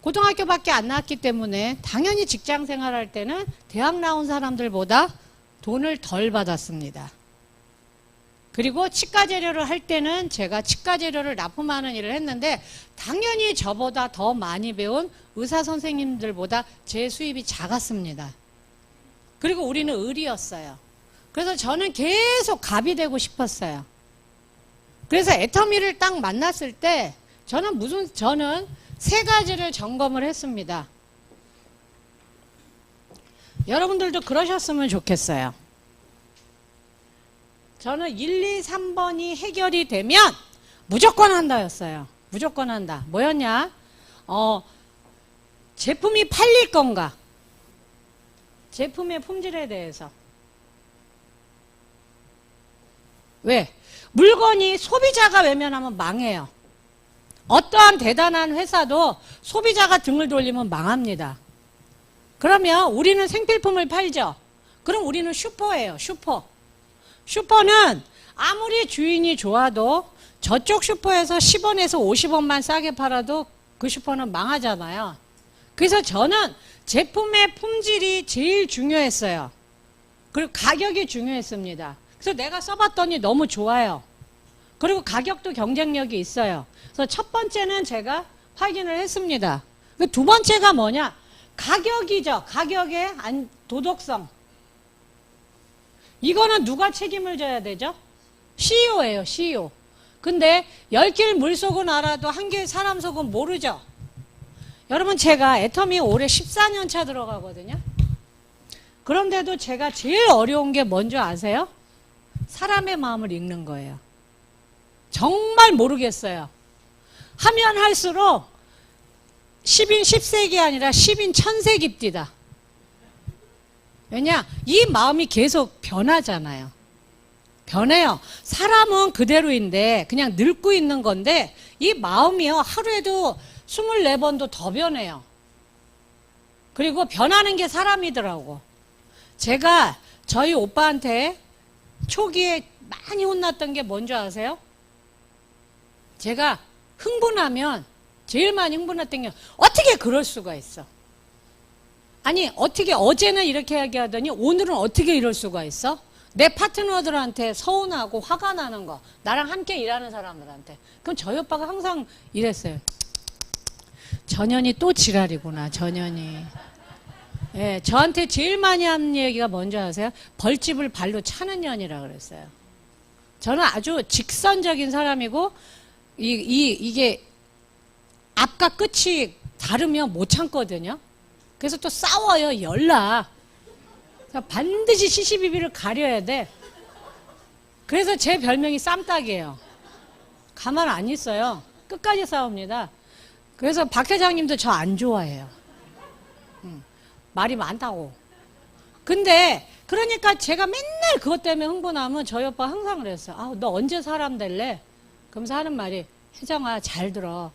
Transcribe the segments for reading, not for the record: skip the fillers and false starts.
고등학교밖에 안 나왔기 때문에 당연히 직장 생활할 때는 대학 나온 사람들보다 돈을 덜 받았습니다. 그리고 치과 재료를 할 때는 제가 치과 재료를 납품하는 일을 했는데 당연히 저보다 더 많이 배운 의사 선생님들보다 제 수입이 작았습니다. 그리고 우리는 을이었어요. 그래서 저는 계속 갑이 되고 싶었어요. 그래서 애터미를 딱 만났을 때 저는 세 가지를 점검을 했습니다. 여러분들도 그러셨으면 좋겠어요. 저는 1, 2, 3번이 해결이 되면 무조건 한다였어요. 무조건 한다. 뭐였냐? 제품이 팔릴 건가? 제품의 품질에 대해서. 왜? 물건이 소비자가 외면하면 망해요. 어떠한 대단한 회사도 소비자가 등을 돌리면 망합니다. 그러면 우리는 생필품을 팔죠. 그럼 우리는 슈퍼예요. 슈퍼. 슈퍼는 아무리 주인이 좋아도 저쪽 슈퍼에서 10원에서 50원만 싸게 팔아도 그 슈퍼는 망하잖아요. 그래서 저는 제품의 품질이 제일 중요했어요. 그리고 가격이 중요했습니다. 그래서 내가 써봤더니 너무 좋아요. 그리고 가격도 경쟁력이 있어요. 그래서 첫 번째는 제가 확인을 했습니다. 두 번째가 뭐냐? 가격이죠. 가격의 도덕성. 이거는 누가 책임을 져야 되죠? CEO예요. CEO. 근데 10길 물속은 알아도 한 길 사람 속은 모르죠. 여러분, 제가 애터미 올해 14년 차 들어가거든요. 그런데도 제가 제일 어려운 게 뭔지 아세요? 사람의 마음을 읽는 거예요. 정말 모르겠어요. 하면 할수록 10인 10색이 아니라 10인 1000색입디다. 왜냐? 이 마음이 계속 변하잖아요. 변해요. 사람은 그대로인데 그냥 늙고 있는 건데 이 마음이요. 하루에도 24번도 더 변해요. 그리고 변하는 게 사람이더라고. 제가 저희 오빠한테 초기에 많이 혼났던 게 뭔지 아세요? 제가 흥분하면 제일 많이 흥분했던 게 어떻게 그럴 수가 있어? 아니 어떻게 어제는 이렇게 얘기하더니 오늘은 어떻게 이럴 수가 있어? 내 파트너들한테 서운하고 화가 나는 거, 나랑 함께 일하는 사람들한테. 그럼 저희 오빠가 항상 이랬어요. 전현이 또 지랄이구나. 전현이. 예, 저한테 제일 많이 하는 얘기가 뭔지 아세요? 벌집을 발로 차는 년이라 그랬어요. 저는 아주 직선적인 사람이고 이게 앞과 끝이 다르면 못 참거든요. 그래서 또 싸워요. 열나. 반드시 시시비비를 가려야 돼. 그래서 제 별명이 쌈딱이에요. 가만 안 있어요. 끝까지 싸웁니다. 그래서 박 회장님도 저 안 좋아해요. 말이 많다고. 근데 그러니까 제가 맨날 그것 때문에 흥분하면 저희 오빠 항상 그랬어요. 아, 너 언제 사람 될래? 그러면서 하는 말이, 혜정아 잘 들어.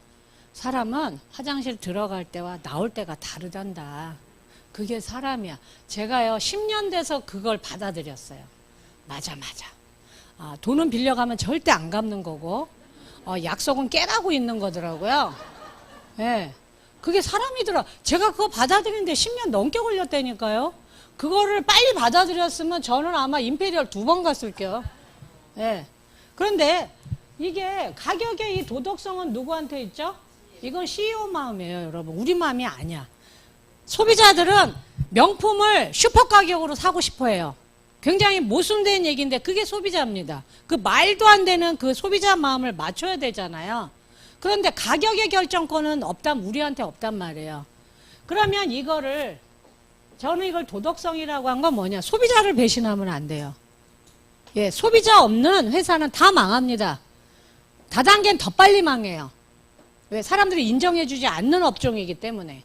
사람은 화장실 들어갈 때와 나올 때가 다르단다. 그게 사람이야. 제가요 10년 돼서 그걸 받아들였어요. 맞아. 돈은 빌려가면 절대 안 갚는 거고 약속은 깨라고 있는 거더라고요. 예, 그게 사람이더라. 제가 그거 받아들이는데 10년 넘게 걸렸다니까요. 그거를 빨리 받아들였으면 저는 아마 임페리얼 2번 갔을게요. 예. 그런데 이게 가격의 이 도덕성은 누구한테 있죠? 이건 CEO 마음이에요, 여러분. 우리 마음이 아니야. 소비자들은 명품을 슈퍼 가격으로 사고 싶어 해요. 굉장히 모순된 얘기인데 그게 소비자입니다. 그 말도 안 되는 그 소비자 마음을 맞춰야 되잖아요. 그런데 가격의 결정권은 우리한테 없단 말이에요. 그러면 저는 이걸 도덕성이라고 한 건 뭐냐? 소비자를 배신하면 안 돼요. 예, 소비자 없는 회사는 다 망합니다. 다단계는 더 빨리 망해요. 왜? 사람들이 인정해주지 않는 업종이기 때문에.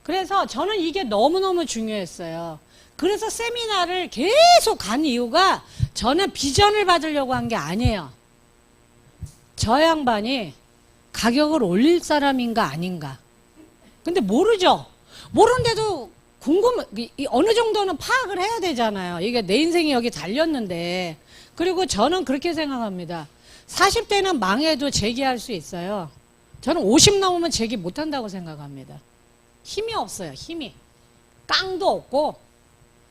그래서 저는 이게 너무너무 중요했어요. 그래서 세미나를 계속 간 이유가 저는 비전을 받으려고 한 게 아니에요. 저 양반이 가격을 올릴 사람인가 아닌가. 근데 모르죠. 모르는데도 어느 정도는 파악을 해야 되잖아요. 이게 내 인생이 여기 달렸는데. 그리고 저는 그렇게 생각합니다. 40대는 망해도 재기할 수 있어요. 저는 50 넘으면 제기 못한다고 생각합니다. 힘이 없어요. 힘이. 깡도 없고.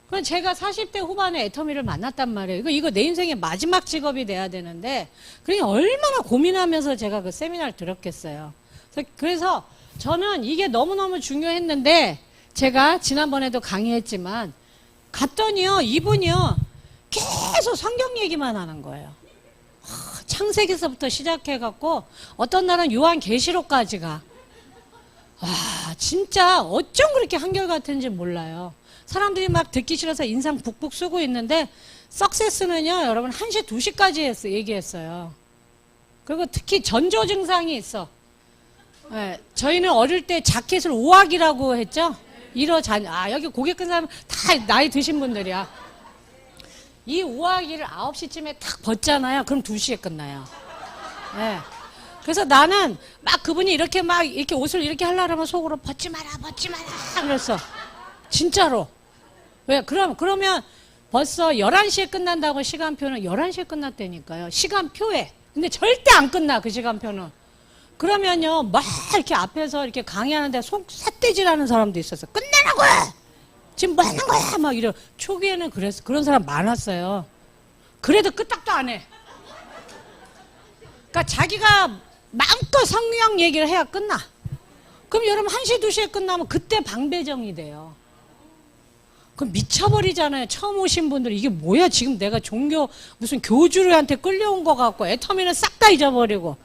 그럼 제가 40대 후반에 애터미를 만났단 말이에요. 이거 내 인생의 마지막 직업이 돼야 되는데 그러니 얼마나 고민하면서 제가 그 세미나를 들었겠어요. 그래서 저는 이게 너무너무 중요했는데 제가 지난번에도 강의했지만 갔더니요, 이분이요 계속 성경 얘기만 하는 거예요. 창세기서부터 시작해갖고 어떤 날은 요한계시록까지 가. 진짜 어쩜 그렇게 한결같은지 몰라요. 사람들이 막 듣기 싫어서 인상 북북 쓰고 있는데 석세스는요, 여러분 1시, 2시까지 얘기했어요. 그리고 특히 전조 증상이 있어. 네, 저희는 어릴 때 자켓을 오학이라고 했죠. 여기 고개 끈 사람 다 나이 드신 분들이야. 이 우아기를 9시쯤에 탁 벗잖아요. 그럼 2시에 끝나요. 네. 그래서 나는 막 그분이 이렇게 옷을 이렇게 하려면 속으로 벗지 마라. 그랬어. 진짜로. 왜? 그러면 벌써 11시에 끝난다고 시간표는 11시에 끝났다니까요. 시간표에. 근데 절대 안 끝나, 그 시간표는. 그러면요, 막 이렇게 앞에서 이렇게 강의하는데 속 삿대질하는 사람도 있었어. 끝내라고! 지금 뭐 하는 거야? 막 이러. 초기에는 그런 사람 많았어요. 그래도 끄떡도 안 해. 그러니까 자기가 마음껏 성경 얘기를 해야 끝나. 그럼 여러분 1시, 2시에 끝나면 그때 방배정이 돼요. 그럼 미쳐버리잖아요. 처음 오신 분들 이게 뭐야? 지금 내가 무슨 교주한테 끌려온 것 같고 애터미는 싹 다 잊어버리고.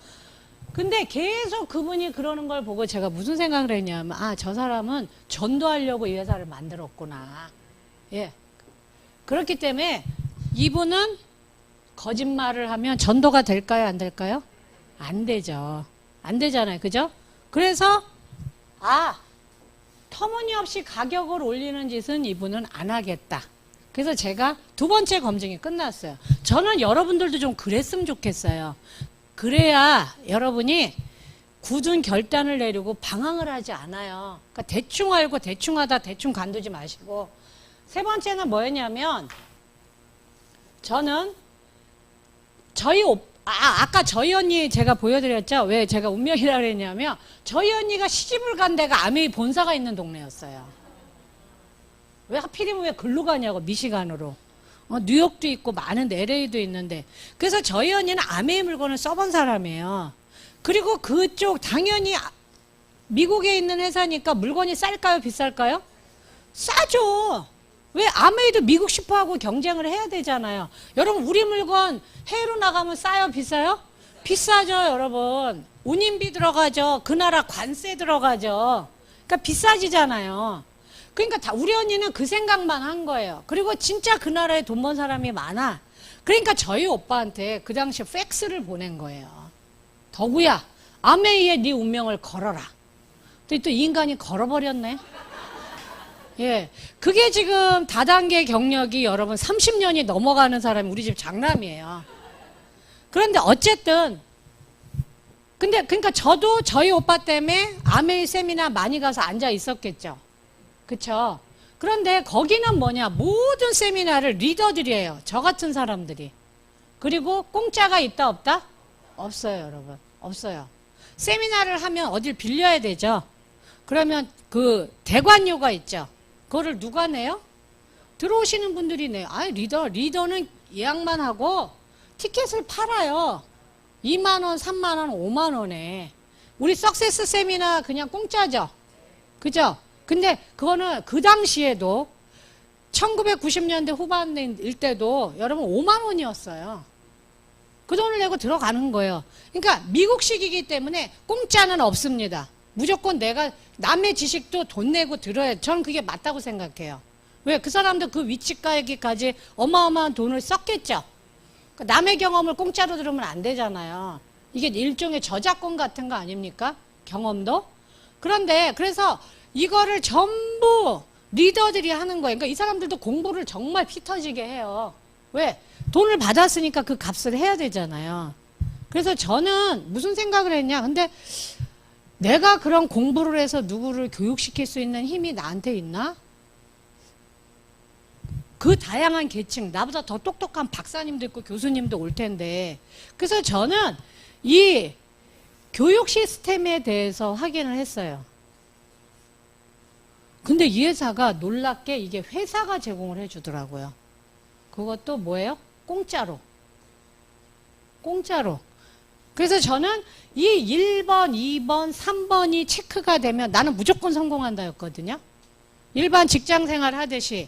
근데 계속 그분이 그러는 걸 보고 제가 무슨 생각을 했냐면, 저 사람은 전도하려고 이 회사를 만들었구나. 예. 그렇기 때문에 이분은 거짓말을 하면 전도가 될까요? 안 될까요? 안 되죠. 안 되잖아요. 그죠? 그래서, 터무니없이 가격을 올리는 짓은 이분은 안 하겠다. 그래서 제가 2번째 검증이 끝났어요. 저는 여러분들도 좀 그랬으면 좋겠어요. 그래야 여러분이 굳은 결단을 내리고 방황을 하지 않아요. 그러니까 대충 알고 대충 하다 대충 간두지 마시고. 3번째는 뭐였냐면, 저는 아까 저희 언니 제가 보여드렸죠? 왜 제가 운명이라 그랬냐면, 저희 언니가 시집을 간 데가 아메이 본사가 있는 동네였어요. 왜 하필이면 왜 글로 가냐고, 미시간으로. 뉴욕도 있고 많은 LA도 있는데. 그래서 저희 언니는 아메이 물건을 써본 사람이에요. 그리고 그쪽 당연히 미국에 있는 회사니까 물건이 쌀까요? 비쌀까요? 싸죠. 왜? 아메이도 미국 슈퍼하고 경쟁을 해야 되잖아요. 여러분, 우리 물건 해외로 나가면 싸요? 비싸요? 비싸죠, 여러분. 운임비 들어가죠. 그 나라 관세 들어가죠. 그러니까 비싸지잖아요. 그러니까 우리 언니는 그 생각만 한 거예요. 그리고 진짜 그 나라에 돈 번 사람이 많아. 그러니까 저희 오빠한테 그 당시 팩스를 보낸 거예요. 덕우야, 아메이에 네 운명을 걸어라. 또 이 인간이 걸어버렸네. 예, 그게 지금 다단계 경력이 여러분 30년이 넘어가는 사람이 우리 집 장남이에요. 그런데 어쨌든 그러니까 저도 저희 오빠 때문에 아메이 세미나 많이 가서 앉아 있었겠죠. 그쵸? 그런데 거기는 뭐냐, 모든 세미나를 리더들이 해요. 저 같은 사람들이. 그리고 공짜가 있다 없다? 없어요, 여러분. 없어요. 세미나를 하면 어딜 빌려야 되죠. 그러면 그 대관료가 있죠. 그거를 누가 내요? 들어오시는 분들이 내요. 리더는 예약만 하고 티켓을 팔아요. 2만원, 3만원, 5만원에. 우리 석세스 세미나 그냥 공짜죠. 그죠? 근데 그거는 그 당시에도 1990년대 후반일 때도 여러분 5만 원이었어요. 그 돈을 내고 들어가는 거예요. 그러니까 미국식이기 때문에 공짜는 없습니다. 무조건 내가 남의 지식도 돈 내고 들어야, 저는 그게 맞다고 생각해요. 왜? 그 사람도 그 위치까지 어마어마한 돈을 썼겠죠. 그러니까 남의 경험을 공짜로 들으면 안 되잖아요. 이게 일종의 저작권 같은 거 아닙니까? 경험도. 그런데 그래서 이거를 전부 리더들이 하는 거예요. 그러니까 이 사람들도 공부를 정말 피 터지게 해요. 왜? 돈을 받았으니까 그 값을 해야 되잖아요. 그래서 저는 무슨 생각을 했냐. 근데 내가 그런 공부를 해서 누구를 교육시킬 수 있는 힘이 나한테 있나? 그 다양한 계층, 나보다 더 똑똑한 박사님도 있고 교수님도 올 텐데. 그래서 저는 이 교육 시스템에 대해서 확인을 했어요. 근데 이 회사가 놀랍게 이게 회사가 제공을 해주더라고요. 그것도 뭐예요? 공짜로. 공짜로. 그래서 저는 이 1번, 2번, 3번이 체크가 되면 나는 무조건 성공한다였거든요. 일반 직장 생활 하듯이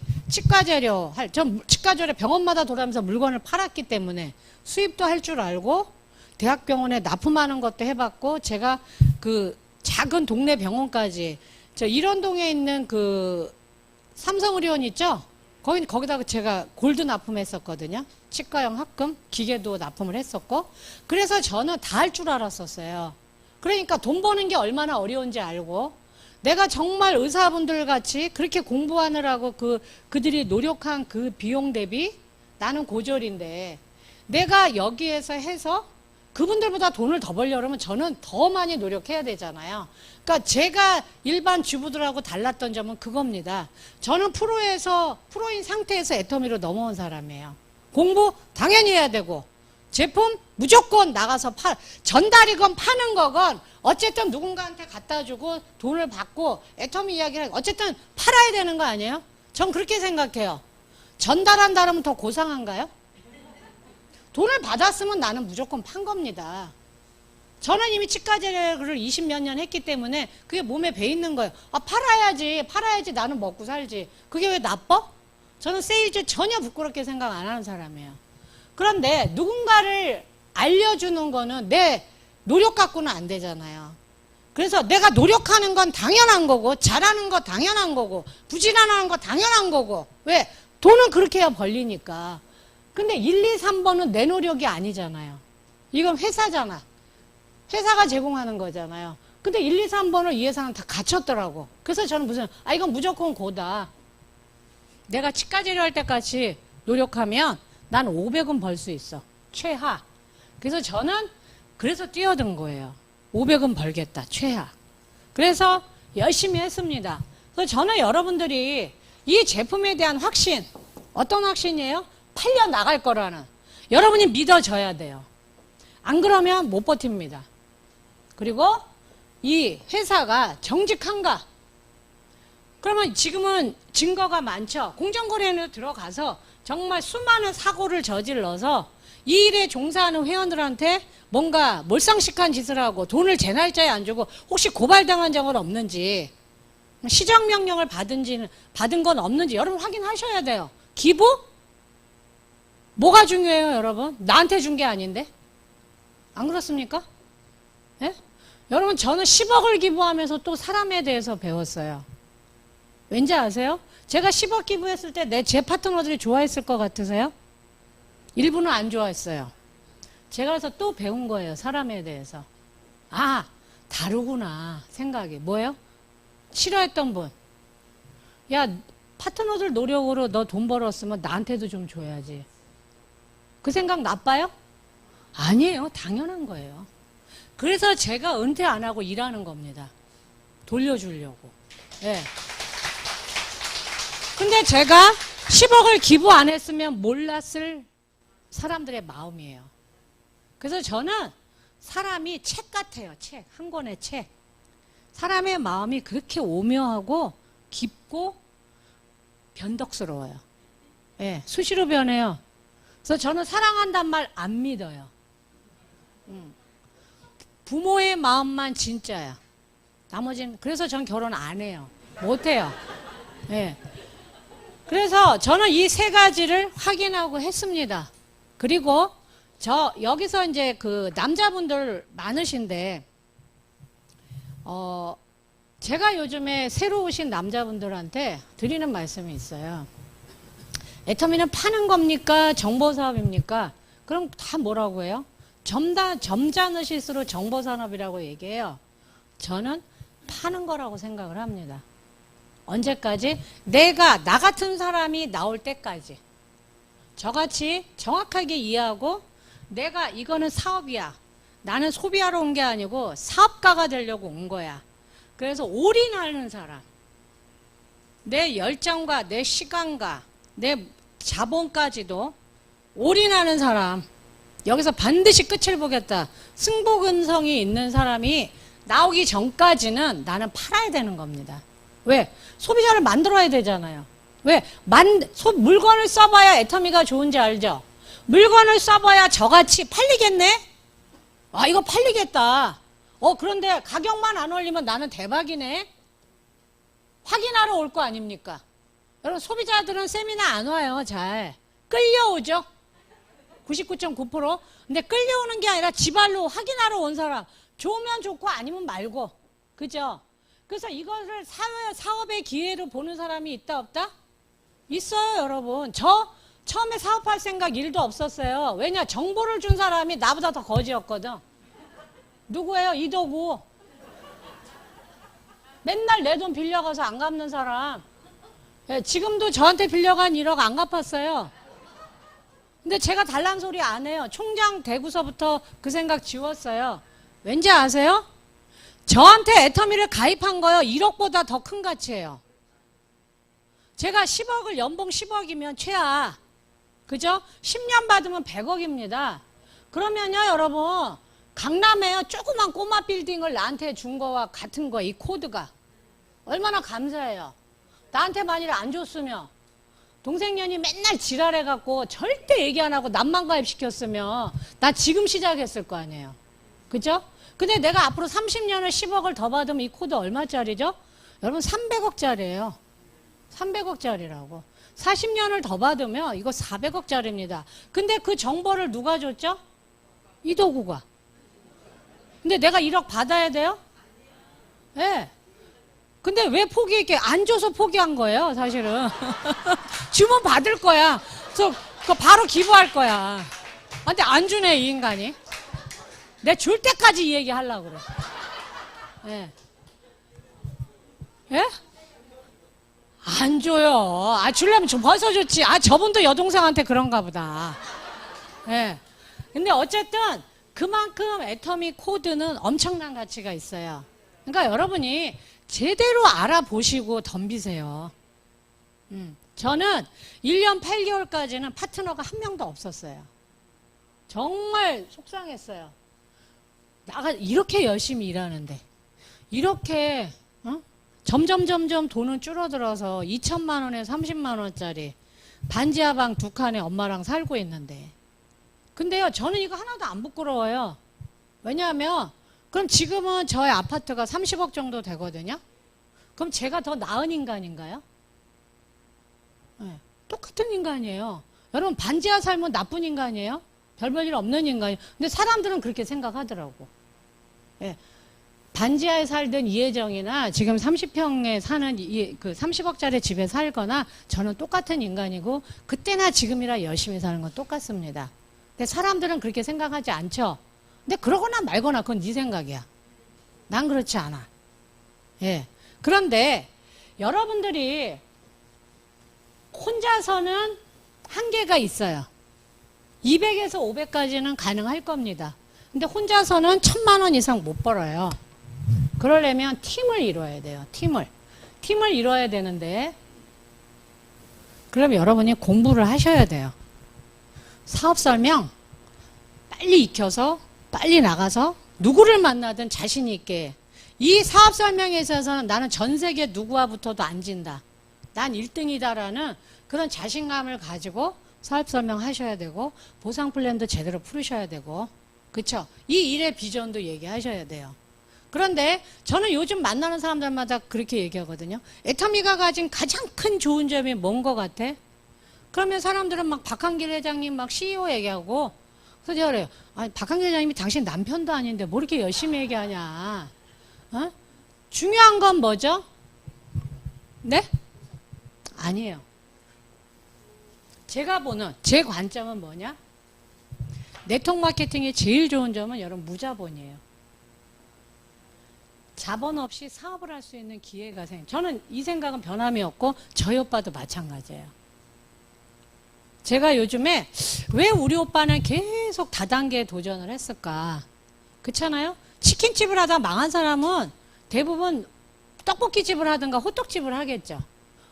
전 치과재료 병원마다 돌아가면서 물건을 팔았기 때문에 수입도 할 줄 알고 대학병원에 납품하는 것도 해봤고 제가 그 작은 동네 병원까지 저 일원동에 있는 그 삼성의료원 있죠? 거기다가 제가 골드 납품했었거든요. 치과용 합금, 기계도 납품을 했었고. 그래서 저는 다 할 줄 알았었어요. 그러니까 돈 버는 게 얼마나 어려운지 알고 내가 정말 의사분들 같이 그렇게 공부하느라고 그들이 노력한 그 비용 대비 나는 고졸인데 내가 여기에서 해서 그분들보다 돈을 더 벌려면 저는 더 많이 노력해야 되잖아요. 그러니까 제가 일반 주부들하고 달랐던 점은 그겁니다. 저는 프로인 상태에서 애터미로 넘어온 사람이에요. 공부 당연히 해야 되고 제품 무조건 나가서 전달이건 파는 거건 어쨌든 누군가한테 갖다 주고 돈을 받고 애터미 이야기를 어쨌든 팔아야 되는 거 아니에요? 전 그렇게 생각해요. 전달한다면 더 고상한가요? 돈을 받았으면 나는 무조건 판 겁니다. 저는 이미 치과제를 20몇 년 했기 때문에 그게 몸에 배 있는 거예요. 아, 팔아야지 나는 먹고 살지. 그게 왜 나빠? 저는 세일즈 전혀 부끄럽게 생각 안 하는 사람이에요. 그런데 누군가를 알려주는 거는 내 노력 갖고는 안 되잖아요. 그래서 내가 노력하는 건 당연한 거고 잘하는 거 당연한 거고 부지런하는 거 당연한 거고 왜? 돈은 그렇게 해야 벌리니까. 근데 1, 2, 3번은 내 노력이 아니잖아요. 이건 회사잖아. 회사가 제공하는 거잖아요. 근데 1, 2, 3번을 이 회사는 다 갖췄더라고. 그래서 저는 이건 무조건 고다. 내가 치과제료 할 때까지 노력하면 난 500은 벌 수 있어. 최하. 그래서 저는 그래서 뛰어든 거예요. 500은 벌겠다. 최하. 그래서 열심히 했습니다. 그래서 저는 여러분들이 이 제품에 대한 확신, 어떤 확신이에요? 팔려 나갈 거라는. 여러분이 믿어져야 돼요. 안 그러면 못 버팁니다. 그리고 이 회사가 정직한가? 그러면 지금은 증거가 많죠. 공정거래에 들어가서 정말 수많은 사고를 저질러서 이 일에 종사하는 회원들한테 뭔가 몰상식한 짓을 하고 돈을 제 날짜에 안 주고 혹시 고발당한 적은 없는지 시정명령을 받은 건 없는지 여러분 확인하셔야 돼요. 기부? 뭐가 중요해요, 여러분? 나한테 준 게 아닌데? 안 그렇습니까? 예? 여러분, 저는 10억을 기부하면서 또 사람에 대해서 배웠어요. 왠지 아세요? 제가 10억 기부했을 때 제 파트너들이 좋아했을 것 같으세요? 일부는 안 좋아했어요. 제가 그래서 또 배운 거예요, 사람에 대해서. 아, 다르구나, 생각이. 뭐예요? 싫어했던 분. 야, 파트너들 노력으로 너 돈 벌었으면 나한테도 좀 줘야지. 그 생각 나빠요? 아니에요. 당연한 거예요. 그래서 제가 은퇴 안 하고 일하는 겁니다. 돌려주려고. 예. 근데 제가 10억을 기부 안 했으면 몰랐을 사람들의 마음이에요. 그래서 저는 사람이 책 같아요. 책. 한 권의 책. 사람의 마음이 그렇게 오묘하고 깊고 변덕스러워요. 예. 수시로 변해요. 그래서 저는 사랑한단 말 안 믿어요. 부모의 마음만 진짜야. 나머지는 그래서 전 결혼 안 해요. 못 해요. 예. 그래서 저는 이 세 가지를 확인하고 했습니다. 그리고 여기서 이제 그 남자분들 많으신데 제가 요즘에 새로 오신 남자분들한테 드리는 말씀이 있어요. 애터미는 파는 겁니까? 정보사업입니까? 그럼 다 뭐라고 해요? 점잖으실수록 정보산업이라고 얘기해요. 저는 파는 거라고 생각을 합니다. 언제까지? 나 같은 사람이 나올 때까지. 저같이 정확하게 이해하고 내가 이거는 사업이야. 나는 소비하러 온 게 아니고 사업가가 되려고 온 거야. 그래서 올인하는 사람. 내 열정과 내 시간과 내 자본까지도 올인하는 사람. 여기서 반드시 끝을 보겠다. 승부근성이 있는 사람이 나오기 전까지는 나는 팔아야 되는 겁니다. 왜? 소비자를 만들어야 되잖아요. 왜? 물건을 써봐야 애터미가 좋은지 알죠? 물건을 써봐야 저같이 팔리겠네? 아, 이거 팔리겠다. 그런데 가격만 안 올리면 나는 대박이네? 확인하러 올 거 아닙니까? 여러분, 소비자들은 세미나 안 와요, 잘. 끌려오죠? 99.9%? 근데 끌려오는 게 아니라 지발로 확인하러 온 사람. 좋으면 좋고 아니면 말고. 그죠? 그래서 이거를 사업의 기회로 보는 사람이 있다, 없다? 있어요, 여러분. 저 처음에 사업할 생각 1도 없었어요. 왜냐? 정보를 준 사람이 나보다 더 거지였거든. 누구예요? 이도구. 맨날 내 돈 빌려가서 안 갚는 사람. 예, 지금도 저한테 빌려간 1억 안 갚았어요. 근데 제가 달란 소리 안 해요. 총장 되고서부터 그 생각 지웠어요. 왠지 아세요? 저한테 애터미를 가입한 거요. 1억보다 더 큰 가치예요. 제가 10억을 연봉 10억이면 최하. 그죠? 10년 받으면 100억입니다. 그러면요, 여러분. 강남에요. 조그만 꼬마 빌딩을 나한테 준 거와 같은 거, 이 코드가. 얼마나 감사해요. 나한테 만일 안 줬으면 동생년이 맨날 지랄해갖고 절대 얘기 안 하고 남만 가입시켰으면 나 지금 시작했을 거 아니에요. 그죠? 근데 내가 앞으로 30년을 10억을 더 받으면 이 코드 얼마짜리죠? 여러분 300억짜리예요. 300억짜리라고. 40년을 더 받으면 이거 400억짜리입니다. 근데 그 정보를 누가 줬죠? 이도구가. 근데 내가 1억 받아야 돼요? 예. 네. 근데 왜 포기했게? 안 줘서 포기한 거예요, 사실은. 주문 받을 거야. 그래서 그거 바로 기부할 거야. 근데 안 주네, 이 인간이. 내 줄 때까지 이 얘기 하려고 그래. 예. 예? 안 줘요. 주려면 좀 벌써 줬지. 저분도 여동생한테 그런가 보다. 예. 근데 어쨌든 그만큼 애터미 코드는 엄청난 가치가 있어요. 그러니까 여러분이 제대로 알아보시고 덤비세요. 저는 1년 8개월까지는 파트너가 한 명도 없었어요. 정말 속상했어요. 이렇게 열심히 일하는데 이렇게 점점 돈은 줄어들어서 2천만 원에 30만 원짜리 반지하방 2칸에 엄마랑 살고 있는데 근데요 저는 이거 하나도 안 부끄러워요. 왜냐하면 그럼 지금은 저의 아파트가 30억 정도 되거든요. 그럼 제가 더 나은 인간인가요? 네, 똑같은 인간이에요. 여러분 반지하 살면 나쁜 인간이에요? 별 볼 일 없는 인간이에요. 근데 사람들은 그렇게 생각하더라고. 네, 반지하에 살던 이혜정이나 지금 30평에 사는 그 30억짜리 집에 살거나 저는 똑같은 인간이고 그때나 지금이라 열심히 사는 건 똑같습니다. 근데 사람들은 그렇게 생각하지 않죠. 근데 그러거나 말거나 그건 네 생각이야. 난 그렇지 않아. 예. 그런데 여러분들이 혼자서는 한계가 있어요. 200에서 500까지는 가능할 겁니다. 근데 혼자서는 1000만 원 이상 못 벌어요. 그러려면 팀을 이뤄야 돼요. 팀을 이뤄야 되는데 그럼 여러분이 공부를 하셔야 돼요. 사업 설명 빨리 익혀서 빨리 나가서 누구를 만나든 자신 있게 이 사업 설명에 있어서는 나는 전 세계 누구와 붙어도 안 진다. 난 1등이다라는 그런 자신감을 가지고 사업 설명하셔야 되고 보상 플랜도 제대로 풀으셔야 되고 그렇죠? 이 일의 비전도 얘기하셔야 돼요. 그런데 저는 요즘 만나는 사람들마다 그렇게 얘기하거든요. 애터미가 가진 가장 큰 좋은 점이 뭔 것 같아? 그러면 사람들은 막 박한길 회장님 막 CEO 얘기하고 그래서 제가 그래요. 박한길 회장님이 당신 남편도 아닌데 뭐 이렇게 열심히 얘기하냐. 중요한 건 뭐죠? 네? 아니에요. 제가 보는 제 관점은 뭐냐? 네트워크 마케팅의 제일 좋은 점은 여러분 무자본이에요. 자본 없이 사업을 할 수 있는 기회가 저는 이 생각은 변함이 없고 저희 오빠도 마찬가지예요. 제가 요즘에 왜 우리 오빠는 계속 다단계에 도전을 했을까? 그렇잖아요? 치킨집을 하다 망한 사람은 대부분 떡볶이집을 하든가 호떡집을 하겠죠.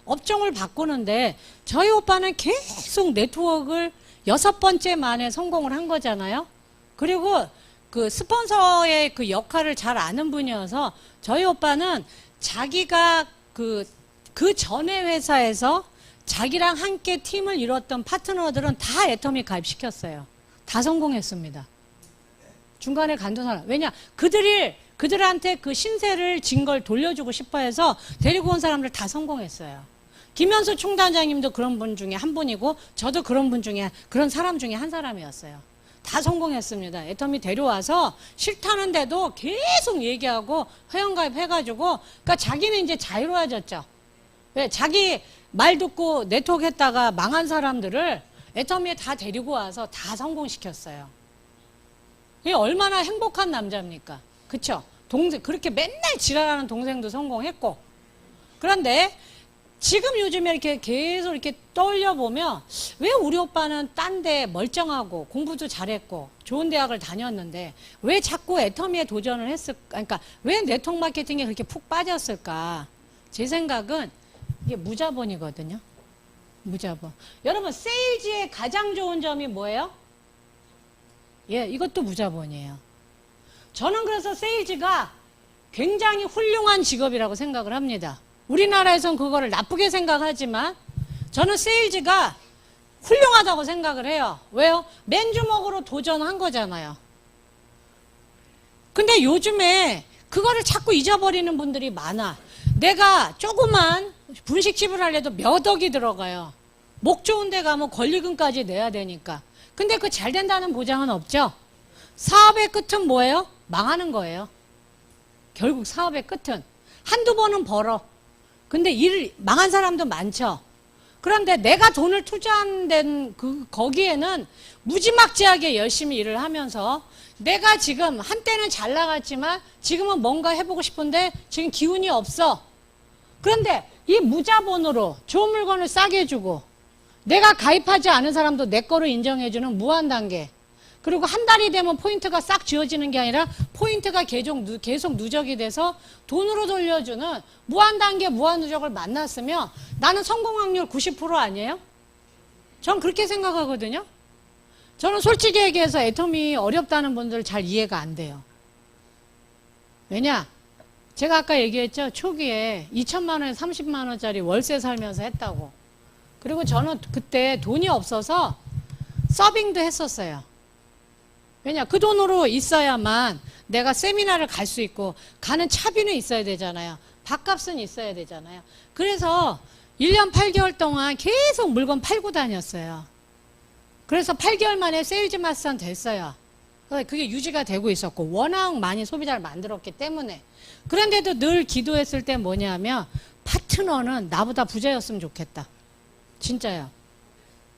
업종을 바꾸는데 저희 오빠는 계속 네트워크를 6번째 만에 성공을 한 거잖아요. 그리고 그 스폰서의 그 역할을 잘 아는 분이어서 저희 오빠는 자기가 그 전에 회사에서 자기랑 함께 팀을 이뤘던 파트너들은 다 애터미 가입시켰어요. 다 성공했습니다. 중간에 간둔 사람. 왜냐? 그들한테 그 신세를 진 걸 돌려주고 싶어 해서 데리고 온 사람들 다 성공했어요. 김현수 총단장님도 그런 분 중에 한 분이고, 저도 그런 사람 중에 한 사람이었어요. 다 성공했습니다. 애터미 데려와서 싫다는데도 계속 얘기하고 회원가입 해가지고, 그러니까 자기는 이제 자유로워졌죠. 왜? 자기 말 듣고 네트워크 했다가 망한 사람들을 애터미에 다 데리고 와서 다 성공시켰어요. 이게 얼마나 행복한 남자입니까? 그쵸? 그렇게 맨날 지랄하는 동생도 성공했고. 그런데 지금 요즘에 이렇게 계속 이렇게 떠올려보면 왜 우리 오빠는 딴 데 멀쩡하고 공부도 잘했고 좋은 대학을 다녔는데 왜 자꾸 애터미에 도전을 했을까? 그러니까 왜 네트워크 마케팅에 그렇게 푹 빠졌을까? 제 생각은 이게 무자본이거든요. 무자본. 여러분, 세일즈의 가장 좋은 점이 뭐예요? 예, 이것도 무자본이에요. 저는 그래서 세일즈가 굉장히 훌륭한 직업이라고 생각을 합니다. 우리나라에선 그거를 나쁘게 생각하지만 저는 세일즈가 훌륭하다고 생각을 해요. 왜요? 맨주먹으로 도전한 거잖아요. 근데 요즘에 그거를 자꾸 잊어버리는 분들이 많아. 내가 조그만 분식집을 하려도 몇 억이 들어가요. 목 좋은 데 가면 권리금까지 내야 되니까. 근데 그 잘 된다는 보장은 없죠. 사업의 끝은 뭐예요? 망하는 거예요. 결국 사업의 끝은. 한두 번은 벌어. 근데 망한 사람도 많죠. 그런데 내가 돈을 투자한 데는 거기에는 무지막지하게 열심히 일을 하면서 내가 지금 한때는 잘 나갔지만 지금은 뭔가 해보고 싶은데 지금 기운이 없어. 그런데 이 무자본으로 좋은 물건을 싸게 주고 내가 가입하지 않은 사람도 내 거로 인정해주는 무한단계. 그리고 한 달이 되면 포인트가 싹 쥐어지는 게 아니라 포인트가 계속 누적이 돼서 돈으로 돌려주는 무한단계 무한누적을 만났으면 나는 성공 확률 90% 아니에요? 전 그렇게 생각하거든요. 저는 솔직히 얘기해서 애터미 어렵다는 분들 잘 이해가 안 돼요. 왜냐? 제가 아까 얘기했죠. 초기에 2천만 원, 30만 원짜리 월세 살면서 했다고. 그리고 저는 그때 돈이 없어서 서빙도 했었어요. 왜냐? 그 돈으로 있어야만 내가 세미나를 갈 수 있고 가는 차비는 있어야 되잖아요. 밥값은 있어야 되잖아요. 그래서 1년 8개월 동안 계속 물건 팔고 다녔어요. 그래서 8개월 만에 세일즈 마스터는 됐어요. 그게 유지가 되고 있었고 워낙 많이 소비자를 만들었기 때문에. 그런데도 늘 기도했을 때 뭐냐면 파트너는 나보다 부자였으면 좋겠다. 진짜요.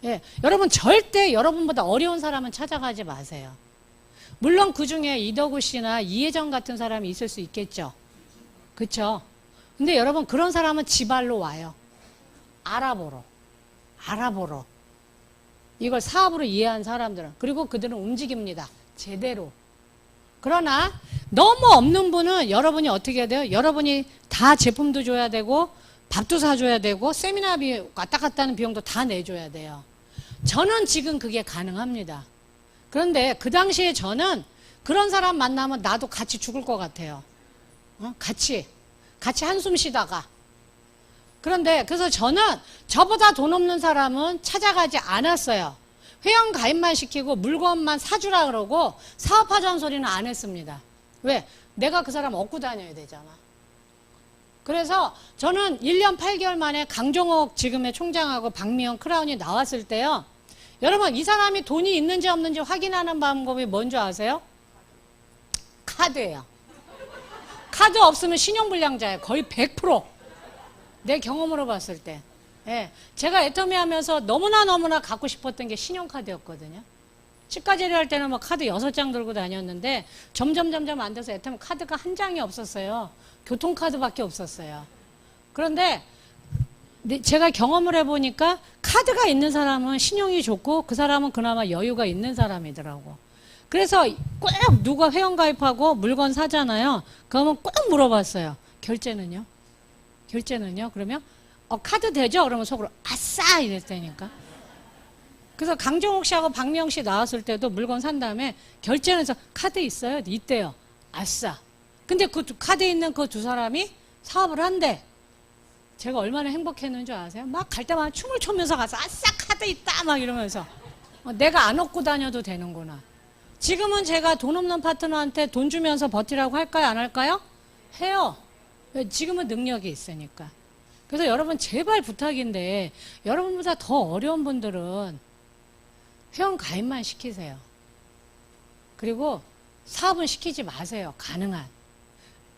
예, 여러분 절대 여러분보다 어려운 사람은 찾아가지 마세요. 물론 그 중에 이덕우 씨나 이혜정 같은 사람이 있을 수 있겠죠. 그쵸? 근데 여러분 그런 사람은 지발로 와요. 알아보러. 이걸 사업으로 이해한 사람들은. 그리고 그들은 움직입니다. 제대로. 그러나 너무 없는 분은 여러분이 어떻게 해야 돼요? 여러분이 다 제품도 줘야 되고 밥도 사줘야 되고 세미나비 왔다 갔다 하는 비용도 다 내줘야 돼요. 저는 지금 그게 가능합니다. 그런데 그 당시에 저는 그런 사람 만나면 나도 같이 죽을 것 같아요. 같이 한숨 쉬다가. 그런데 그래서 저는 저보다 돈 없는 사람은 찾아가지 않았어요. 회원 가입만 시키고 물건만 사주라 그러고 사업하자는 소리는 안 했습니다. 왜? 내가 그 사람 얻고 다녀야 되잖아. 그래서 저는 1년 8개월 만에 강종옥 지금의 총장하고 박미영 크라운이 나왔을 때요. 여러분 이 사람이 돈이 있는지 없는지 확인하는 방법이 뭔지 아세요? 카드예요. 카드 없으면 신용불량자예요. 거의 100%. 내 경험으로 봤을 때. 예, 제가 애터미 하면서 너무나 갖고 싶었던 게 신용카드였거든요. 치과제리 할 때는 뭐 카드 6장 들고 다녔는데 점점 안 돼서 애터미 카드가 한 장이 없었어요. 교통카드밖에 없었어요. 그런데 제가 경험을 해보니까 카드가 있는 사람은 신용이 좋고 그 사람은 그나마 여유가 있는 사람이더라고. 그래서 꼭 누가 회원가입하고 물건 사잖아요. 그러면 꼭 물어봤어요. 결제는요? 그러면 카드 되죠? 그러면 속으로 아싸 이랬다니까. 그래서 강정옥 씨하고 박미영 씨 나왔을 때도 물건 산 다음에 결제는 해서 카드 있어요? 있대요. 아싸. 근데 그 카드 있는 그 두 사람이 사업을 한대. 제가 얼마나 행복했는 줄 아세요? 막 갈 때마다 춤을 추면서 가서 아싸 카드 있다 막 이러면서 내가 안 얻고 다녀도 되는구나. 지금은 제가 돈 없는 파트너한테 돈 주면서 버티라고 할까요? 안 할까요? 해요. 지금은 능력이 있으니까. 그래서 여러분 제발 부탁인데 여러분보다 더 어려운 분들은 회원 가입만 시키세요. 그리고 사업은 시키지 마세요. 가능한.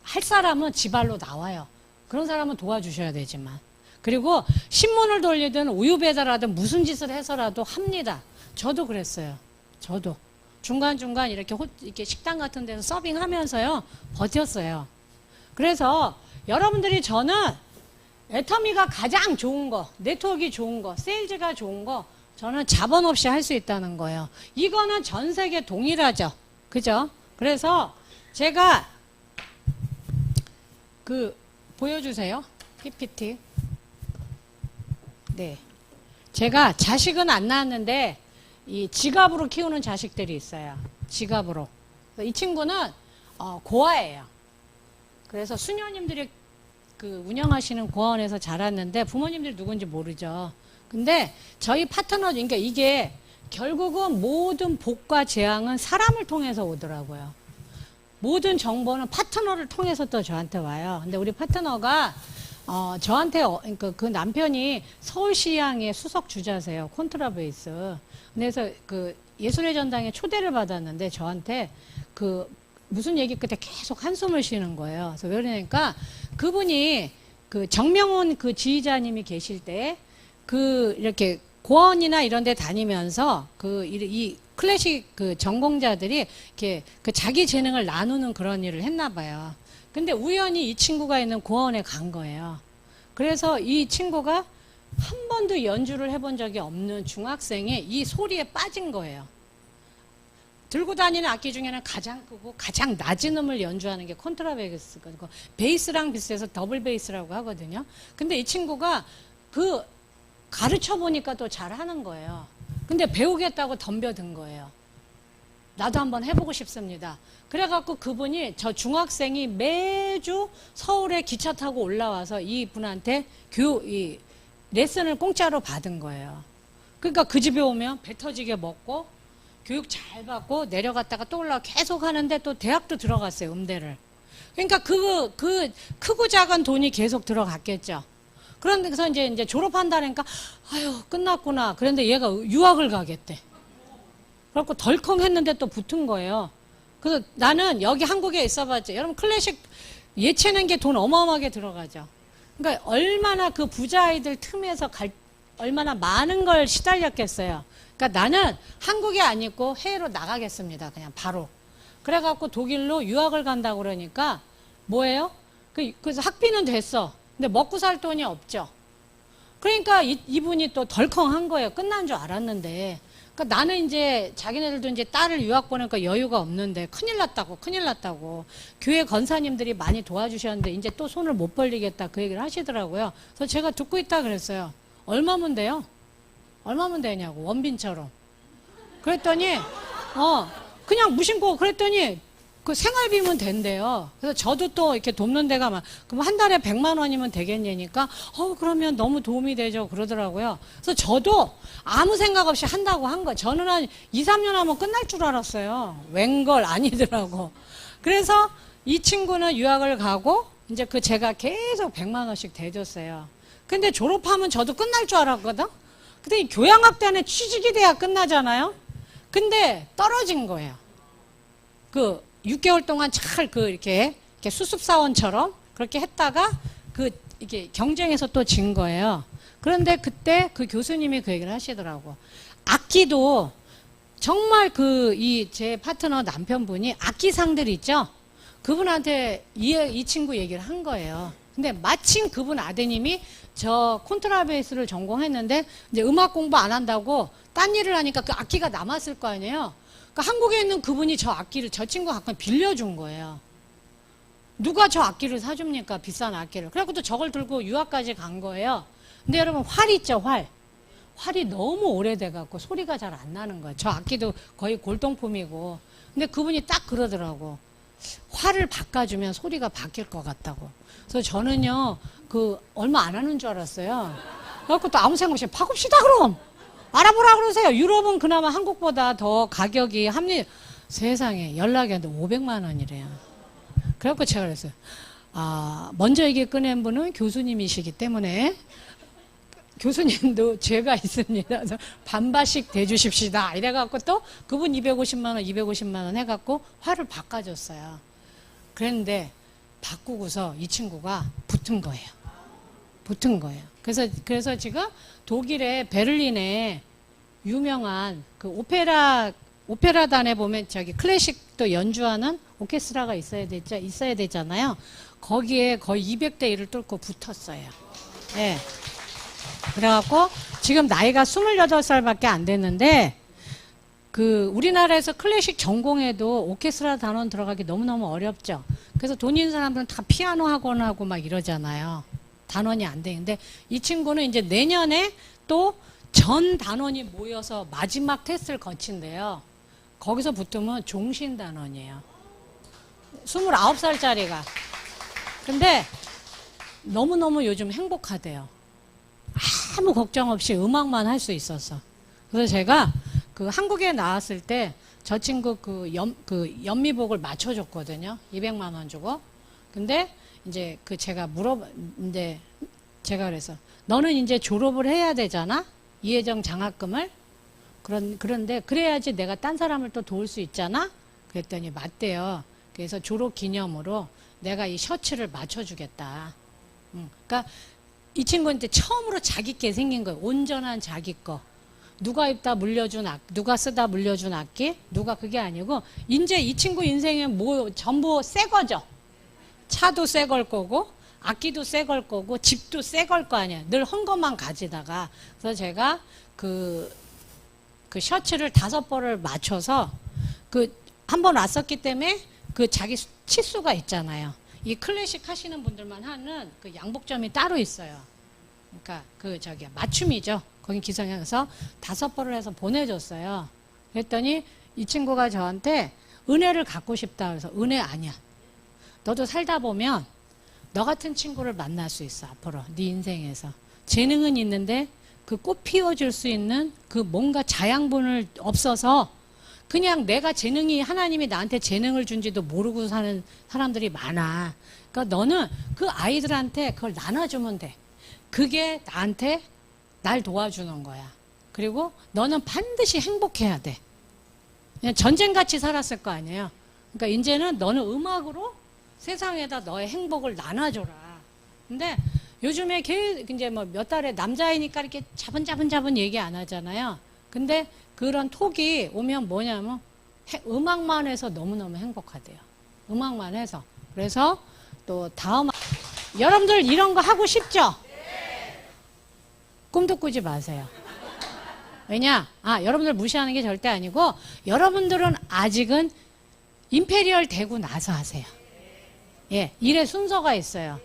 할 사람은 지발로 나와요. 그런 사람은 도와주셔야 되지만. 그리고 신문을 돌리든 우유 배달하든 무슨 짓을 해서라도 합니다. 저도 그랬어요. 저도. 중간중간 이렇게 식당 같은 데서 서빙하면서요. 버텼어요. 그래서 여러분들이 저는 애터미가 가장 좋은 거, 네트워크가 좋은 거, 세일즈가 좋은 거 저는 자본 없이 할 수 있다는 거예요. 이거는 전 세계 동일하죠. 그죠? 그래서 제가 보여주세요. PPT. 네. 제가 자식은 안 낳았는데 이 지갑으로 키우는 자식들이 있어요. 지갑으로. 이 친구는 고아예요. 그래서 수녀님들이 운영하시는 고아원에서 자랐는데 부모님들이 누군지 모르죠. 근데 저희 파트너, 그러니까 이게 결국은 모든 복과 재앙은 사람을 통해서 오더라고요. 모든 정보는 파트너를 통해서 또 저한테 와요. 근데 우리 파트너가 저한테 그러니까 그 남편이 서울시향의 수석 주자세요. 콘트라베이스. 그래서 예술의 전당에 초대를 받았는데 저한테 무슨 얘기 끝에 계속 한숨을 쉬는 거예요. 그래서 왜 그러냐니까 그분이 정명훈 지휘자님이 계실 때 이렇게 고원이나 이런 데 다니면서 이 클래식 전공자들이 이렇게 자기 재능을 나누는 그런 일을 했나 봐요. 근데 우연히 이 친구가 있는 고원에 간 거예요. 그래서 이 친구가 한 번도 연주를 해본 적이 없는 중학생이 이 소리에 빠진 거예요. 들고 다니는 악기 중에는 가장 크고 가장 낮은 음을 연주하는 게 콘트라베이스거든요. 베이스랑 비슷해서 더블 베이스라고 하거든요. 근데 이 친구가 가르쳐 보니까 또 잘하는 거예요. 근데 배우겠다고 덤벼든 거예요. 나도 한번 해보고 싶습니다. 그래갖고 그분이 저 중학생이 매주 서울에 기차 타고 올라와서 이분한테 이 레슨을 공짜로 받은 거예요. 그러니까 그 집에 오면 배 터지게 먹고 교육 잘 받고 내려갔다가 또 올라와 계속 하는데 또 대학도 들어갔어요. 음대를. 그러니까 크고 작은 돈이 계속 들어갔겠죠. 그런데 그래서 이제 졸업한다니까 아유 끝났구나. 그런데 얘가 유학을 가겠대. 그래갖고 덜컹 했는데 또 붙은 거예요. 그래서 나는 여기 한국에 있어봤죠. 여러분 클래식 예체능 게 돈 어마어마하게 들어가죠. 그러니까 얼마나 그 부자아이들 틈에서 얼마나 많은 걸 시달렸겠어요. 그러니까 나는 한국에 안 있고 해외로 나가겠습니다. 그냥 바로. 그래갖고 독일로 유학을 간다고 그러니까 뭐예요? 그래서 학비는 됐어. 근데 먹고 살 돈이 없죠. 그러니까 이분이 또 덜컹한 거예요. 끝난 줄 알았는데. 그러니까 나는 이제 자기네들도 이제 딸을 유학 보내니까 여유가 없는데 큰일 났다고. 교회 권사님들이 많이 도와주셨는데 이제 또 손을 못 벌리겠다 그 얘기를 하시더라고요. 그래서 제가 듣고 있다 그랬어요. 얼마면 돼요? 얼마면 되냐고 원빈처럼. 그랬더니 그냥 무심코 그랬더니 그 생활비면 된대요. 그래서 저도 또 이렇게 돕는 데가 그럼 한 달에 100만 원이면 되겠냐니까 그러면 너무 도움이 되죠 그러더라고요. 그래서 저도 아무 생각 없이 한다고 한 거예요. 저는 한 2, 3년 하면 끝날 줄 알았어요. 웬걸 아니더라고. 그래서 이 친구는 유학을 가고 이제 제가 계속 100만 원씩 대줬어요. 근데 졸업하면 저도 끝날 줄 알았거든. 근데 이 교양학단에 취직이 돼야 끝나잖아요. 근데 떨어진 거예요. 6개월 동안 잘 이렇게 수습사원처럼 그렇게 했다가 이게 경쟁에서 또 진 거예요. 그런데 그때 그 교수님이 그 얘기를 하시더라고. 악기도 정말 제 파트너 남편분이 악기상들 있죠? 그분한테 이 친구 얘기를 한 거예요. 근데 마침 그분 아드님이 저 콘트라베이스를 전공했는데 이제 음악 공부 안 한다고 딴 일을 하니까 그 악기가 남았을 거 아니에요? 그러니까 한국에 있는 그분이 저 친구 갖고 빌려준 거예요. 누가 저 악기를 사줍니까? 비싼 악기를. 그래갖고 또 저걸 들고 유학까지 간 거예요. 근데 여러분 활 있죠, 활. 활이 너무 오래돼갖고 소리가 잘 안 나는 거예요. 저 악기도 거의 골동품이고. 근데 그분이 딱 그러더라고. 활을 바꿔주면 소리가 바뀔 것 같다고. 그래서 저는요, 얼마 안 하는 줄 알았어요. 그래갖고 또 아무 생각 없이 바꿉시다, 그럼! 알아보라 그러세요. 유럽은 그나마 한국보다 더 가격이 세상에 연락이 안 돼 500만 원이래요. 그래갖고 제가 그랬어요. 먼저 얘기 꺼낸 분은 교수님이시기 때문에 교수님도 죄가 있습니다. 그래서 반반씩 대주십시다. 이래갖고 또 그분 250만 원 해갖고 화를 바꿔줬어요. 그랬는데 바꾸고서 이 친구가 붙은 거예요. 그래서 지금 독일의 베를린에 유명한 그 오페라단에 보면 저기 클래식도 연주하는 오케스트라가 있어야 되잖아요. 거기에 거의 200대 1을 뚫고 붙었어요. 예. 그래갖고 지금 나이가 28살밖에 안 됐는데 우리나라에서 클래식 전공해도 오케스트라 단원 들어가기 너무너무 어렵죠. 그래서 돈 있는 사람들은 다 피아노 학원하고 막 이러잖아요. 단원이 안 되는데 이 친구는 이제 내년에 또 전 단원이 모여서 마지막 테스트를 거친대요. 거기서 붙으면 종신 단원이에요. 29살짜리가. 근데 너무너무 요즘 행복하대요. 아무 걱정 없이 음악만 할 수 있어서. 그래서 제가 한국에 나왔을 때 저 친구 연미복을 맞춰줬거든요. 200만 원 주고. 근데 이제 이제 제가 그래서 너는 이제 졸업을 해야 되잖아? 이혜정 장학금을. 그런데 그래야지 내가 딴 사람을 또 도울 수 있잖아? 그랬더니 맞대요. 그래서 졸업 기념으로 내가 이 셔츠를 맞춰주겠다. 그러니까 이 친구한테 처음으로 자기께 생긴 거예요. 온전한 자기 거. 누가 누가 쓰다 물려준 악기? 그게 아니고, 이제 이 친구 인생에 전부 새 거죠. 차도 새 걸 거고, 악기도 새 걸 거고, 집도 새 걸 거 아니야. 늘 한 것만 가지다가. 그래서 제가 그 셔츠를 5벌을 맞춰서, 한 번 왔었기 때문에 자기 치수가 있잖아요. 이 클래식 하시는 분들만 하는 양복점이 따로 있어요. 그러니까 맞춤이죠. 거기 기성에서 5벌을 해서 보내줬어요. 그랬더니 이 친구가 저한테 은혜를 갖고 싶다 그래서 은혜 아니야. 너도 살다 보면 너 같은 친구를 만날 수 있어. 앞으로 네 인생에서. 재능은 있는데 그 꽃 피워줄 수 있는 뭔가 자양분을 없어서 그냥 내가 하나님이 나한테 재능을 준지도 모르고 사는 사람들이 많아. 그러니까 너는 그 아이들한테 그걸 나눠주면 돼. 그게 나한테 날 도와주는 거야. 그리고 너는 반드시 행복해야 돼. 그냥 전쟁같이 살았을 거 아니에요. 그러니까 이제는 너는 음악으로 세상에다 너의 행복을 나눠줘라. 근데 요즘에 이제 몇 달에 남자이니까 이렇게 자분자분 얘기 안 하잖아요. 근데 그런 톡이 오면 뭐냐면 음악만 해서 너무너무 행복하대요. 음악만 해서. 그래서 또 여러분들 이런 거 하고 싶죠? 꿈도 꾸지 마세요. 왜냐? 여러분들 무시하는 게 절대 아니고 여러분들은 아직은 임페리얼 되고 나서 하세요. 예, 일의 순서가 있어요.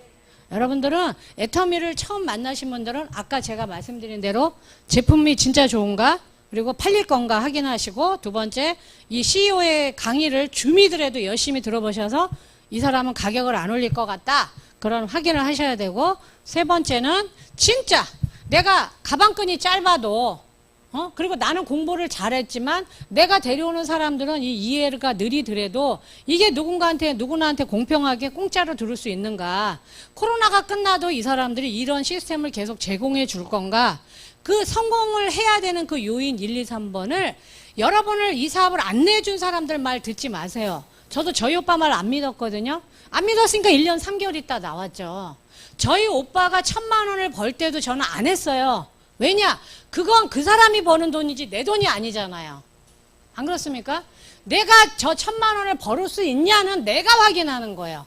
여러분들은 애터미를 처음 만나신 분들은 아까 제가 말씀드린 대로 제품이 진짜 좋은가? 그리고 팔릴 건가 확인하시고, 두 번째, 이 CEO의 강의를 줌이더라도 열심히 들어보셔서 이 사람은 가격을 안 올릴 것 같다. 그런 확인을 하셔야 되고, 세 번째는 진짜 내가 가방끈이 짧아도 그리고 나는 공부를 잘했지만 내가 데려오는 사람들은 이 이해가 느리더라도 이게 누구나한테 공평하게 공짜로 들을 수 있는가? 코로나가 끝나도 이 사람들이 이런 시스템을 계속 제공해 줄 건가? 성공을 해야 되는 요인 1, 2, 3번을 여러분을 이 사업을 안 내준 사람들 말 듣지 마세요. 저도 저희 오빠 말 안 믿었거든요. 안 믿었으니까 1년 3개월 있다 나왔죠. 저희 오빠가 1,000만 원을 벌 때도 저는 안 했어요. 왜냐? 그건 그 사람이 버는 돈이지 내 돈이 아니잖아요. 안 그렇습니까? 내가 저 1,000만 원을 벌을 수 있냐는 내가 확인하는 거예요.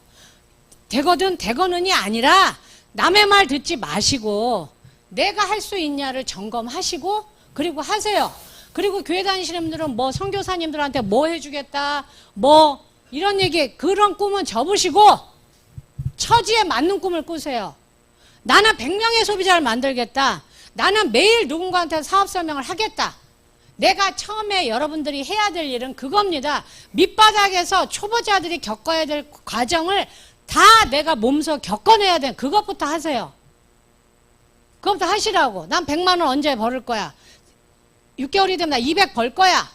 되거든이 아니라 남의 말 듣지 마시고 내가 할 수 있냐를 점검하시고 그리고 하세요. 그리고 교회 다니시는 분들은 선교사님들한테 뭐 해주겠다 이런 얘기, 그런 꿈은 접으시고 처지에 맞는 꿈을 꾸세요. 나는 100명의 소비자를 만들겠다. 나는 매일 누군가한테 사업 설명을 하겠다. 내가 처음에 여러분들이 해야 될 일은 그겁니다. 밑바닥에서 초보자들이 겪어야 될 과정을 다 내가 몸소 겪어내야 돼. 그것부터 하세요. 그것부터 하시라고. 난 100만 원 언제 벌을 거야. 6개월이 되면 나 200 벌 거야.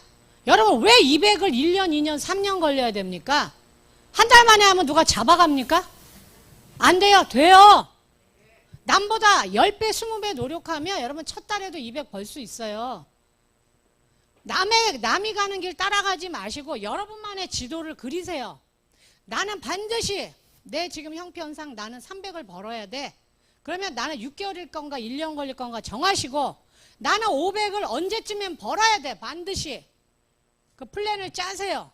여러분 왜 200을 1년, 2년, 3년 걸려야 됩니까? 한 달 만에 하면 누가 잡아갑니까? 안 돼요. 돼요. 남보다 10배, 20배 노력하면 여러분 첫 달에도 200 벌 수 있어요. 남이 가는 길 따라가지 마시고 여러분만의 지도를 그리세요. 나는 반드시 내 지금 형편상 나는 300을 벌어야 돼. 그러면 나는 6개월일 건가 1년 걸릴 건가 정하시고 나는 500을 언제쯤엔 벌어야 돼. 반드시. 그 플랜을 짜세요.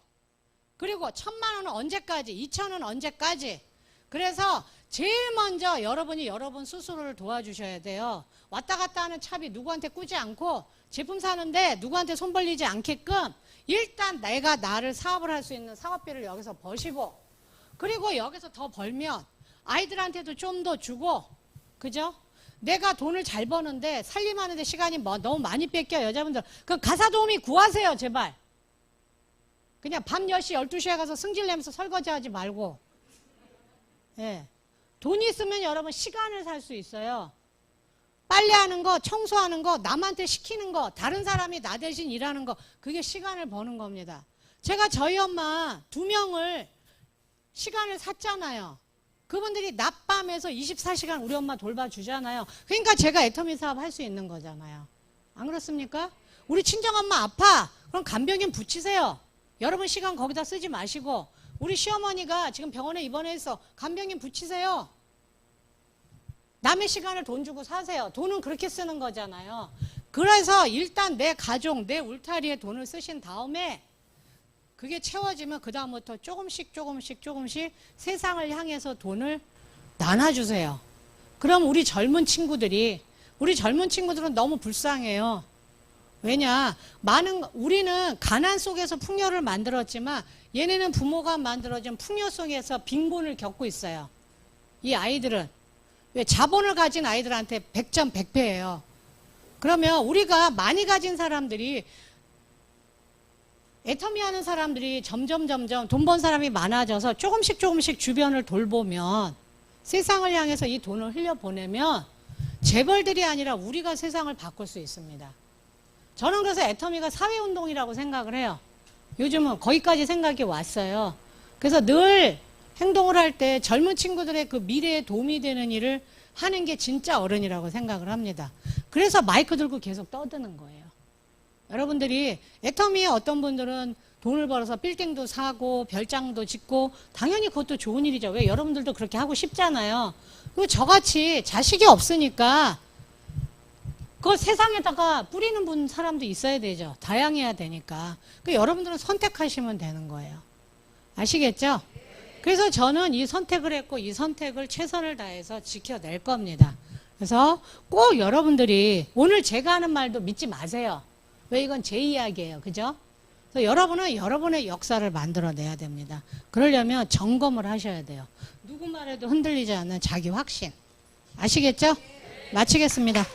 그리고 1000만 원은 언제까지, 2000은 언제까지. 그래서 제일 먼저 여러분이 여러분 스스로를 도와주셔야 돼요. 왔다 갔다 하는 차비 누구한테 꾸지 않고 제품 사는데 누구한테 손 벌리지 않게끔 일단 내가 나를 사업을 할 수 있는 사업비를 여기서 버시고 그리고 여기서 더 벌면 아이들한테도 좀 더 주고 그죠? 내가 돈을 잘 버는데 살림하는데 시간이 너무 많이 뺏겨 여자분들 그 가사 도우미 구하세요 제발. 그냥 밤 10시 12시에 가서 승질내면서 설거지하지 말고 예. 돈이 있으면 여러분 시간을 살 수 있어요. 빨래하는 거, 청소하는 거, 남한테 시키는 거, 다른 사람이 나 대신 일하는 거 그게 시간을 버는 겁니다. 제가 저희 엄마 2명을 시간을 샀잖아요. 그분들이 낮밤에서 24시간 우리 엄마 돌봐주잖아요. 그러니까 제가 애터미 사업 할 수 있는 거잖아요. 안 그렇습니까? 우리 친정엄마 아파. 그럼 간병인 붙이세요. 여러분 시간 거기다 쓰지 마시고 우리 시어머니가 지금 병원에 입원해서 간병인 붙이세요. 남의 시간을 돈 주고 사세요. 돈은 그렇게 쓰는 거잖아요. 그래서 일단 내 가족, 내 울타리에 돈을 쓰신 다음에 그게 채워지면 그 다음부터 조금씩 세상을 향해서 돈을 나눠주세요. 그럼 우리 젊은 친구들은 너무 불쌍해요. 왜냐? 우리는 가난 속에서 풍요를 만들었지만 얘네는 부모가 만들어준 풍요 속에서 빈곤을 겪고 있어요. 이 아이들은. 왜? 자본을 가진 아이들한테 100점 100패예요. 그러면 우리가 많이 가진 사람들이 애터미 하는 사람들이 점점 돈 번 사람이 많아져서 조금씩 주변을 돌보면 세상을 향해서 이 돈을 흘려보내면 재벌들이 아니라 우리가 세상을 바꿀 수 있습니다. 저는 그래서 애터미가 사회운동이라고 생각을 해요. 요즘은 거기까지 생각이 왔어요. 그래서 늘 행동을 할 때 젊은 친구들의 그 미래에 도움이 되는 일을 하는 게 진짜 어른이라고 생각을 합니다. 그래서 마이크 들고 계속 떠드는 거예요. 여러분들이 애터미에 어떤 분들은 돈을 벌어서 빌딩도 사고 별장도 짓고 당연히 그것도 좋은 일이죠. 왜? 여러분들도 그렇게 하고 싶잖아요. 그리고 저같이 자식이 없으니까 그걸 세상에다가 뿌리는 사람도 있어야 되죠. 다양해야 되니까. 여러분들은 선택하시면 되는 거예요. 아시겠죠? 그래서 저는 이 선택을 했고 이 선택을 최선을 다해서 지켜낼 겁니다. 그래서 꼭 여러분들이 오늘 제가 하는 말도 믿지 마세요. 왜? 이건 제 이야기예요. 그죠? 그래서 여러분은 여러분의 역사를 만들어내야 됩니다. 그러려면 점검을 하셔야 돼요. 누구 말에도 흔들리지 않는 자기 확신. 아시겠죠? 마치겠습니다.